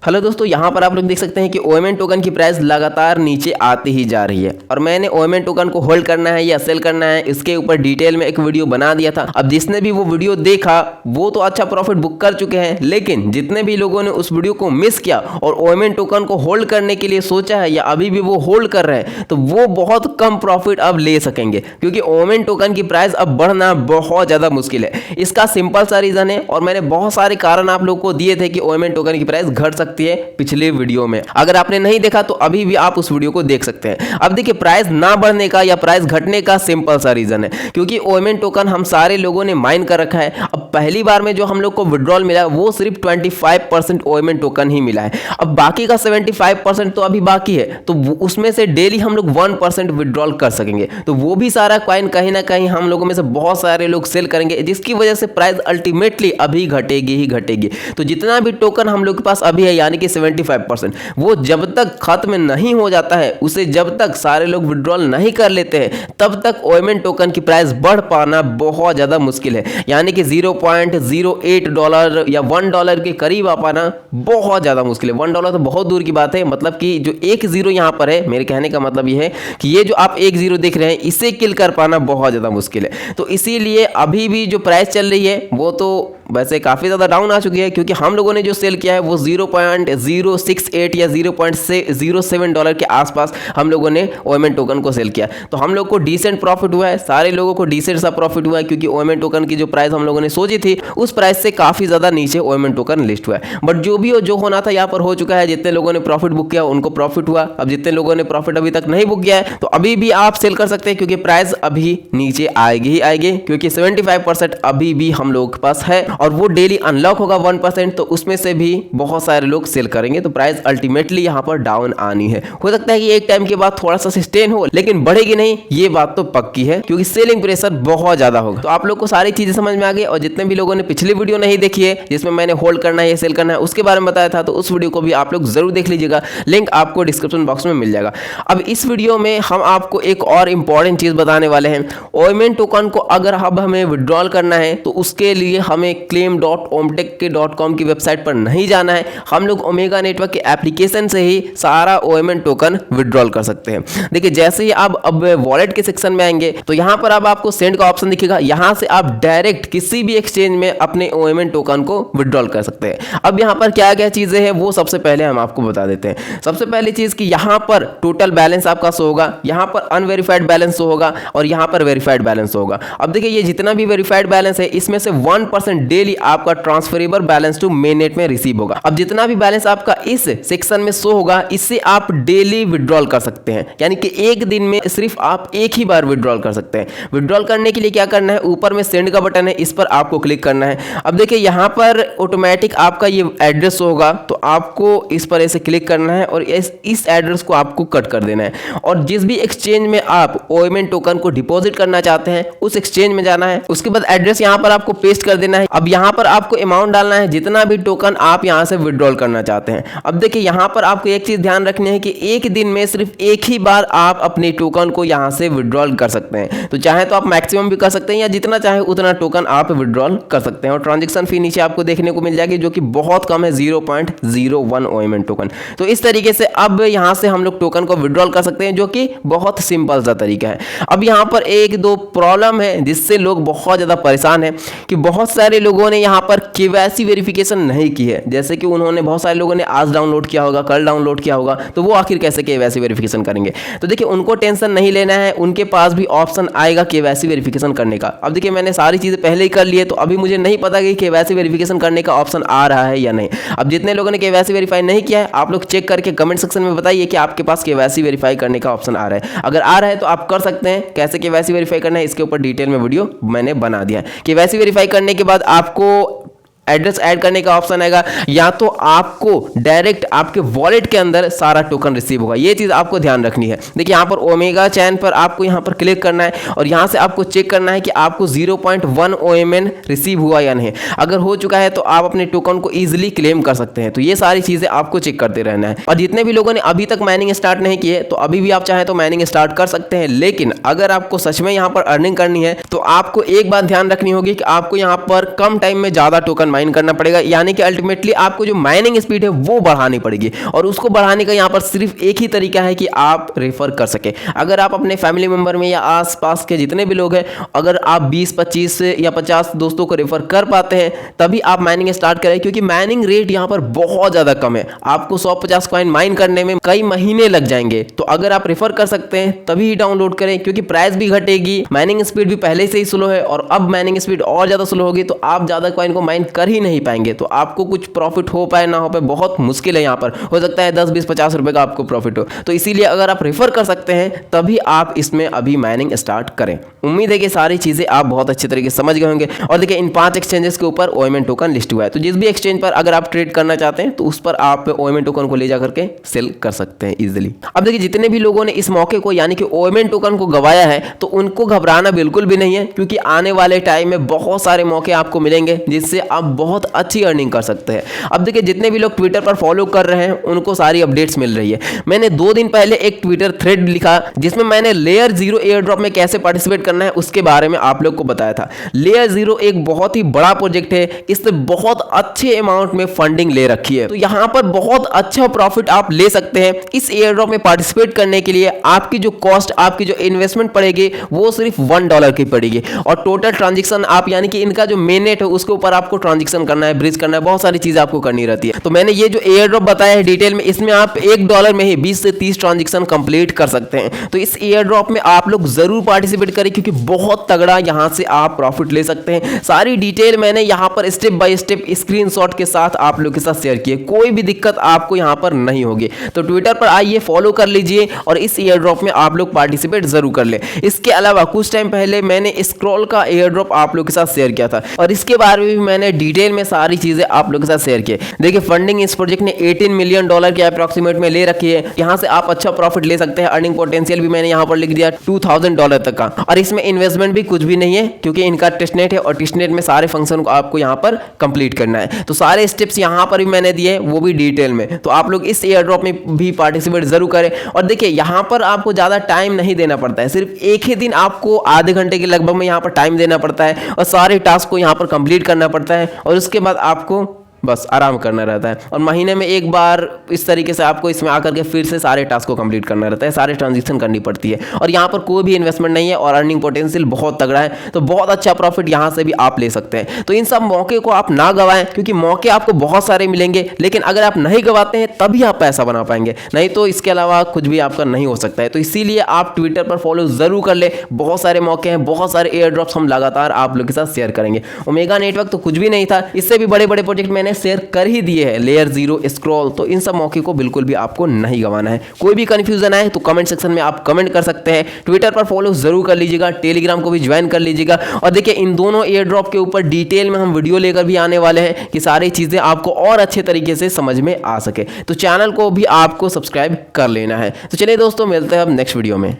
Hello दोस्तों, यहाँ पर आप लोग देख सकते हैं कि ओएमएन टोकन की प्राइस लगातार नीचे आती ही जा रही है और मैंने ओएमएन टोकन को होल्ड करना है या सेल करना है इसके ऊपर डिटेल में एक वीडियो बना दिया था। अब जिसने भी वो वीडियो देखा वो तो अच्छा प्रॉफिट बुक कर चुके हैं, लेकिन जितने भी लोगों ने उस वीडियो को मिस किया और ओएमएन टोकन को होल्ड करने के लिए सोचा है या अभी भी वो होल्ड कर रहे हैं तो वो बहुत कम प्रॉफिट अब ले सकेंगे, क्योंकि ओएमएन टोकन की प्राइस अब बढ़ना बहुत ज़्यादा मुश्किल है। इसका सिंपल सा रीज़न है और मैंने बहुत सारे कारण आप लोग को दिए थे कि ओएमएन टोकन की प्राइस घट सकती है पिछले वीडियो में। अगर आपने नहीं देखा तो अभी भी आप उस वीडियो को देख सकते हैं। अब देखिए, प्राइस ना बढ़ने का या प्राइस घटने का सिंपल सा रीजन है, क्योंकि ओएमएन टोकन हम सारे लोगों ने माइन कर रखा है। अब पहली बार में जो हम लोग को विड्रॉल मिला वो सिर्फ 25% ओएमएन टोकन ही मिला है। अब बाकी का 75% तो अभी बाकी है, तो उसमें से डेली हम लोग 1% विड्रॉल कर सकेंगे। तो वो भी सारा कॉइन कहीं ना कहीं हम लोगों में से बहुत सारे लोग सेल करेंगे, जिसकी वजह से प्राइस अल्टीमेटली अभी घटेगी ही घटेगी। तो जितना भी टोकन हम लोग के पास अभी है यानी कि 75%, वो जब तक खत्म नहीं हो जाता है, उसे जब तक सारे लोग विड्रॉल नहीं कर लेते हैं, तब तक ओएमएन टोकन की प्राइस बढ़ पाना बहुत ज़्यादा मुश्किल है। यानी कि $0.08 या $1 के करीब आ पाना बहुत ज़्यादा मुश्किल है। $1 तो बहुत दूर की बात है, मतलब कि जो एक जीरो यहाँ पर है, मेरे कहने का मतलब ये है कि ये जो आप एक जीरो देख रहे हैं इसे किल कर पाना बहुत ज़्यादा मुश्किल है। तो इसीलिए अभी भी जो प्राइस चल रही है वो तो वैसे काफ़ी ज़्यादा डाउन आ चुकी है, क्योंकि हम लोगों ने जो सेल किया है वो 0.068 या $0.07 के आसपास हम लोगों ने ओएमएन टोकन को सेल किया। तो हम लोग को डिसेंट प्रॉफिट हुआ है, सारे लोगों को डिसेंट सा प्रॉफिट हुआ है, क्योंकि ओएमएन टोकन की जो प्राइस हम लोगों ने सोची थी उस प्राइस से काफ़ी ज़्यादा नीचे ओएमएन टोकन लिस्ट हुआ है। बट जो भी हो, जो होना था यहाँ पर हो चुका है। जितने लोगों ने प्रॉफिट बुक किया उनको प्रॉफिट हुआ। अब जितने लोगों ने प्रॉफिट अभी तक नहीं बुक किया है तो अभी भी आप सेल कर सकते हैं, क्योंकि प्राइस अभी नीचे आएगी ही आएगी, क्योंकि 75% अभी भी हम लोगों के पास है और वो डेली अनलॉक होगा 1%, तो उसमें से भी बहुत सारे लोग सेल करेंगे। तो प्राइस अल्टीमेटली यहाँ पर डाउन आनी है। हो सकता है कि एक टाइम के बाद थोड़ा सा सस्टेन हो, लेकिन बढ़ेगी नहीं, ये बात तो पक्की है, क्योंकि सेलिंग प्रेशर बहुत ज्यादा होगा। तो आप लोग को सारी चीजें समझ में आ गई। और जितने भी लोगों ने पिछली वीडियो नहीं देखी है जिसमें मैंने होल्ड करना है या सेल करना है उसके बारे में बताया था, तो उस वीडियो को भी आप लोग जरूर देख लीजिएगा। लिंक आपको डिस्क्रिप्शन बॉक्स में मिल जाएगा। अब इस वीडियो में हम आपको एक और इंपॉर्टेंट चीज बताने वाले हैं। ओएमएन टोकन को अगर अब हमें विड्रॉल करना है तो उसके लिए हमें claim.omtech.com की वेबसाइट पर नहीं जाना है। हम लोग ओमेगा नेटवर्क के एप्लीकेशन से ही सारा ओएमएन टोकन विड्रॉल कर सकते हैं। देखिए, जैसे ही आप अब वॉलेट के सेक्शन में आएंगे तो यहाँ पर अब आपको सेंड का ऑप्शन दिखेगा। यहाँ से आप डायरेक्ट किसी भी एक्सचेंज में अपने ओएमएन टोकन को विड्रॉल कर सकते हैं। अब यहाँ पर क्या क्या चीजें हैं वो सबसे पहले हम आपको बता देते हैं। सबसे पहली चीज कि यहाँ पर टोटल बैलेंस आपका शो होगा, यहाँ पर अनवेरीफाइड बैलेंस शो होगा और यहाँ पर वेरीफाइड बैलेंस होगा। अब देखिए, ये जितना भी वेरीफाइड बैलेंस है इसमें से 1% डेली आपका transferable balance to main net में रिसीव होगा। अब जितना भी बैलेंस आपका इस सेक्शन में शो होगा इससे आप डेली विड्रॉल कर सकते हैं, यानी कि एक दिन में सिर्फ आप एक ही बार विड्रॉल कर सकते हैं। विड्रॉल करने के लिए क्या करना है, ऊपर में सेंड का बटन है, इस पर आपको क्लिक करना है। अब देखिए, यहाँ पर ऑटोमेटिक आपका ये एड्रेस होगा, तो आपको इस पर ऐसे क्लिक करना है और इस एड्रेस को आपको कट कर देना है। और जिस भी एक्सचेंज में आप ओएमएन टोकन को डिपॉजिट करना चाहते हैं उस एक्सचेंज में जाना है। उसके बाद एड्रेस यहाँ पर आपको पेस्ट कर देना है। अब यहाँ पर आपको अमाउंट डालना है जितना भी टोकन आप यहाँ से विड्रॉल करना चाहते हैं। अब देखिए, यहाँ पर आपको एक चीज ध्यान रखनी है कि एक दिन में सिर्फ एक ही बार आप अपने टोकन को यहाँ से विड्रॉल कर सकते हैं। तो चाहे तो आप मैक्सिमम भी कर सकते हैं या जितना चाहे उतना टोकन आप विड्रॉल कर सकते हैं। और ट्रांजेक्शन फी नीचे आपको देखने को मिल जाएगी, जो कि बहुत कम है, 0.01 ओएमएन टोकन। तो इस तरीके से अब यहाँ से हम लोग टोकन को विड्रॉल कर सकते हैं, जो कि बहुत सिंपल सा तरीका है। अब यहाँ पर एक दो प्रॉब्लम है जिससे लोग बहुत ज्यादा परेशान है कि बहुत सारे लोगों ने यहाँ पर केवाईसी वेरिफिकेशन नहीं की है। जैसे कि उन्होंने, बहुत सारे लोगों ने आज डाउनलोड किया होगा, कल डाउनलोड किया होगा, तो वो आखिर कैसे केवाईसी वेरिफिकेशन करेंगे। तो देखिए, उनको टेंशन नहीं लेना है, उनके पास भी ऑप्शन आएगा केवाईसी वेरिफिकेशन करने का। अब देखिए, मैंने सारी चीजें पहले ही कर ली है, तो अभी मुझे नहीं पता कि केवाईसी वेरिफिकेशन करने का ऑप्शन आ रहा है या नहीं। अब जितने लोगों ने केवाईसी वेरीफाई नहीं किया है आप लोग चेक करके कमेंट सेक्शन में बताइए कि आपके पास केवाईसी वेरीफाई करने का ऑप्शन आ रहा है। अगर आ रहा है तो आप कर सकते हैं। कैसे केवाईसी वेरीफाई करना है इसके ऊपर डिटेल में वीडियो मैंने बना दिया है। केवाईसी वेरीफाई करने के बाद आपको एड्रेस ऐड करने का ऑप्शन आएगा, या तो आपको डायरेक्ट आपके वॉलेट के अंदर सारा टोकन रिसीव होगा। ये चीज़ आपको ध्यान रखनी है। देखिए, यहाँ पर ओमेगा चैन पर आपको यहाँ पर क्लिक करना है और यहाँ से आपको चेक करना है कि आपको 0.1 ओएमएन रिसीव हुआ या नहीं। अगर हो चुका है तो आप अपने टोकन को ईजिली क्लेम कर सकते हैं। तो ये सारी चीज़ें आपको चेक करते रहना है। और जितने भी लोगों ने अभी तक माइनिंग स्टार्ट नहीं किए तो अभी भी आप चाहें तो माइनिंग स्टार्ट कर सकते हैं, लेकिन अगर आपको सच में यहाँ पर अर्निंग करनी है तो आपको एक बात ध्यान रखनी होगी कि आपको यहाँ पर कम टाइम में ज़्यादा टोकन माइन करना पड़ेगा, यानी कि अल्टीमेटली आपको जो माइनिंग स्पीड है वो बढ़ानी पड़ेगी। और उसको बढ़ाने का यहाँ पर सिर्फ एक ही तरीका है कि आप रेफर कर सके। अगर आप अपने फैमिली मेंबर में या आसपास के जितने भी लोग हैं, अगर आप 20-25 या 50 दोस्तों को रेफर कर पाते हैं तभी आप माइनिंग स्टार्ट करें, क्योंकि माइनिंग रेट यहाँ पर बहुत ज़्यादा कम है। आपको 150 कॉइन माइन करने में कई महीने लग जाएंगे। तो अगर आप रेफर कर सकते हैं तभी डाउनलोड करें, क्योंकि प्राइस भी घटेगी, माइनिंग स्पीड भी पहले से ही स्लो है और अब माइनिंग स्पीड और ज़्यादा स्लो होगी तो आप ज़्यादा कॉइन को माइन कर ही नहीं पाएंगे। तो आपको कुछ प्रॉफिट हो पाए ना हो पाए बहुत मुश्किल है। यहाँ पर हो सकता है 10, 20, 50 रुपए का आपको प्रॉफिट हो। तो इसीलिए अगर आप रेफर कर सकते हैं तभी आप इसमें अभी माइनिंग स्टार्ट करें। उम्मीद है कि सारी चीज़ें आप बहुत अच्छे तरीके से समझ गए होंगे। और देखिए इन 5 एक्सचेंजेस के ऊपर OMN टोकन लिस्ट हुआ है, तो जिस भी एक्सचेंज पर अगर आप ट्रेड करना चाहते हैं तो उस पर आप OMN टोकन को ले जा करके सेल कर सकते हैं इजीली। अब देखिए जितने भी लोगों ने इस मौके को यानी कि OMN टोकन को गवाया है तो उनको घबराना बिल्कुल भी नहीं है, क्योंकि आने वाले टाइम में बहुत सारे मौके आपको मिलेंगे जिससे आप बहुत अच्छी अर्निंग कर सकते हैं। अब देखिए जितने भी लोग ट्विटर पर फॉलो कर रहे हैं उनको सारी अपडेट्स मिल रही है। मैंने 2 दिन पहले एक ट्विटर थ्रेड लिखा जिसमें मैंने लेयर 0 एयर ड्रॉप में कैसे पार्टिसिपेट करना है उसके बारे में आप लोग को बताया था। लेयर 0 एक बहुत ही बड़ा प्रोजेक्ट है, इससे बहुत अच्छे अमाउंट में फंडिंग ले रखी है, तो यहाँ पर बहुत अच्छा प्रॉफिट आप ले सकते हैं। इस एयर ड्रॉप में पार्टिसिपेट करने के लिए आपकी जो कॉस्ट, आपकी जो इन्वेस्टमेंट पड़ेगी वो सिर्फ $1 की पड़ेगी। और टोटल ट्रांजेक्शन आप यानी कि इनका जो मेन नेट है उसके ऊपर आपको ट्रांजेक्शन करना है, ब्रिज करना है, बहुत सारी चीजें आपको करनी रहती है। तो मैंने ये जो एयर ड्रॉप बताया है डिटेल में, इसमें आप $1 में ही 20 से 30 ट्रांजेक्शन कंप्लीट कर सकते हैं। तो इस एयर ड्रॉप में आप लोग जरूर पार्टिसिपेट करें, क्योंकि बहुत तगड़ा यहाँ से आप प्रॉफिट ले सकते हैं। सारी डिटेल मैंने यहाँ पर स्टेप बाय स्टेप स्क्रीनशॉट के साथ आप लोग के साथ शेयर किए, कोई भी दिक्कत आपको यहाँ पर नहीं होगी। तो ट्विटर पर आइए, फॉलो कर लीजिए और इस एयर ड्रॉप में आप लोग पार्टिसिपेट जरूर कर ले। इसके अलावा कुछ टाइम पहले मैंने स्क्रॉल का एयर ड्रॉप आप लोग के साथ शेयर किया था और इसके बारे में भी मैंने डिटेल में सारी चीजें आप लोग के साथ शेयर की। देखिए फंडिंग इस प्रोजेक्ट ने $18 मिलियन के अप्रॉक्सीमेट में ले रखी है। यहाँ से आप अच्छा प्रॉफिट ले सकते हैं। अर्निंग पोटेंशियल भी मैंने यहाँ पर लिख दिया $2000 तक का, और इसमें इन्वेस्टमेंट भी कुछ भी नहीं है, क्योंकि इनका टेस्टनेट है और टेस्टनेट में सारे फंक्शन को आपको यहाँ पर कंप्लीट करना है। तो सारे स्टेप्स यहाँ पर भी मैंने दिए, वो भी डिटेल में। तो आप लोग इस एयर ड्रॉप में भी पार्टिसिपेट जरूर करें। और देखिए यहाँ पर आपको ज़्यादा टाइम नहीं देना पड़ता है, सिर्फ एक ही दिन आपको आधे घंटे के लगभग में यहाँ पर टाइम देना पड़ता है और सारे टास्क को यहाँ पर कंप्लीट करना पड़ता है, और उसके बाद आपको बस आराम करना रहता है। और महीने में एक बार इस तरीके से आपको इसमें आकर के फिर से सारे टास्क को कंप्लीट करना रहता है, सारे ट्रांजेक्शन करनी पड़ती है। और यहाँ पर कोई भी इन्वेस्टमेंट नहीं है और अर्निंग पोटेंशियल बहुत तगड़ा है, तो बहुत अच्छा प्रॉफिट यहाँ से भी आप ले सकते हैं। तो इन सब मौके को आप ना गवाएं, क्योंकि मौके आपको बहुत सारे मिलेंगे, लेकिन अगर आप नहीं गवाते हैं तभी आप पैसा बना पाएंगे, नहीं तो इसके अलावा कुछ भी आपका नहीं हो सकता है। तो इसीलिए आप ट्विटर पर फॉलो जरूर कर ले, बहुत सारे मौके हैं, बहुत सारे एयर ड्रॉप्स हम लगातार आप लोग के साथ शेयर करेंगे। ओमेगा नेटवर्क तो कुछ भी नहीं था, इससे भी बड़े बड़े प्रोजेक्ट मैंने शेयर कर ही दिए है, लेयर 0, स्क्रॉल। तो इन सब मौके को बिल्कुल भी आपको नहीं गंवाना है। कोई भी कंफ्यूजन आए तो कमेंट सेक्शन में आप कमेंट कर सकते हैं। ट्विटर पर फॉलो जरूर कर लीजिएगा, टेलीग्राम को भी ज्वाइन कर लीजिएगा। और देखिए इन दोनों एयर ड्रॉप के ऊपर डिटेल में हम वीडियो लेकर भी आने वाले हैं कि सारी चीजें आपको और अच्छे तरीके से समझ में आ सके। तो चैनल को भी आपको सब्सक्राइब कर लेना है। तो चलिए दोस्तों, मिलते हैं अब नेक्स्ट वीडियो में।